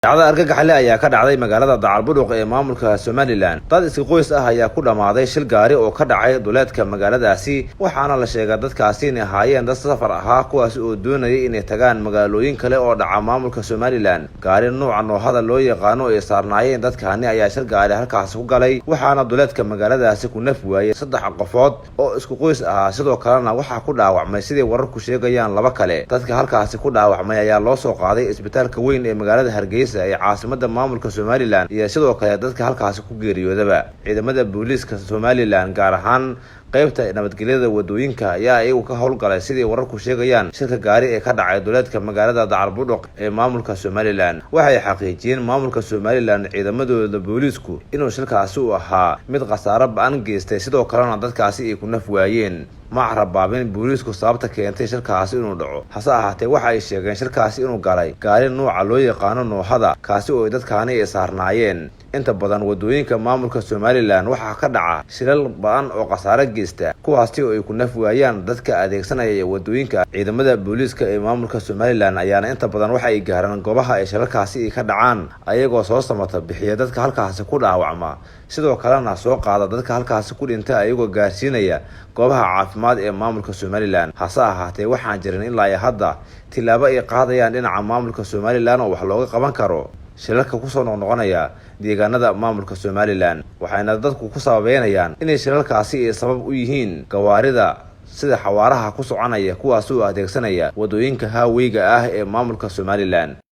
dhacdada argagax leh ayaa ka dhacday magaalada Dacalburuq ee maamulka Somaliland. Dad isku qoys ah ayaa ku dhamaaday shil gaari oo ka dhacay duleedka magaaladaasi, waxaana la sheegay dadkaasi inay ahaayeen dad safar ahaa kuwaas oo doonayay inay tagaan magaalooyin kale oo dhaca maamulka Somaliland. Gaari nooca noohada loo yaqaano ee saarnaayeen dadkaani ayaa shil gaari halkaas ku galay, waxaana duleedka magaaladaasi ku naf waayay 3 qofood oo isku qoys ah. Sidoo kalena waxaa ku dhaawacmay sidii wararku sheegayaan 2 kale. Dadka halkaasi ku dhaawacmay ayaa loo soo qaaday isbitaalka weyn ee magaalada Hargeysa ee caasimada maamulka Somaliland iyo sidoo kale dadka halkaas ku geeriyoodaba. Ciidamada booliiska Somaliland gaar ahaan qaybta nabadgelyada wadooyinka ayaa iyagu ka howlgalay sidii wararku sheegayaan shilka gaari ee ka dhacay duleedka magaalada Dacalburuq ee maamulka Somaliland. Waxay xaqiijiyeen maamulka Somaliland ciidamadooda booliisku inuu shilkaasi u ahaa mid khasaaro ba'an geystay, sidoo kalena dadkaasi ay ku naf waayeen. ma carabaabin booliisku sababta keentay shilkaasi inuu dhaco, hase ahaatee waxa ay sheegeen shilkaasi inuu galay gaari nooca loo yaqaano noohada kaasi oo dadkaani ay saarnaayeen. inta badan wadooyinka maamulka Somaliland waxaa ka dhaca shilal ba'an oo khasaare geysta, kuwaasi oo ay ku naf waayaan dadka adeegsanaya wadooyinka. Ciidamada booliiska ee maamulka Somaliland ayaana inta badan waxa ay gaaraan goobaha ay shilalkaasi ka dhacaan ayagoo soo samata bixiya dadka halkaasi ku dhaawacma, sidoo kalena soo qaada dadka halkaasi ku dhintay ayagoo gaarsiinaya goobaha caafimaad ee maamulka Somaliland. hase ahaatee waxaan jirin ilaa hadda tilaabo ay qaadayaan dhinaca maamulka Somaliland oo wax looga qaban karo shilalka ku soo noqonaya deegaanada maamulka Somaliland. waxayna dadku ku sababeynayaan inay shilalkaasi ay sabab u yihiin gawaarida sida xawaaraha ku soconaya kuwaas oo adeegsanaya wadooyinka haaweyga ah ee maamulka Somaliland.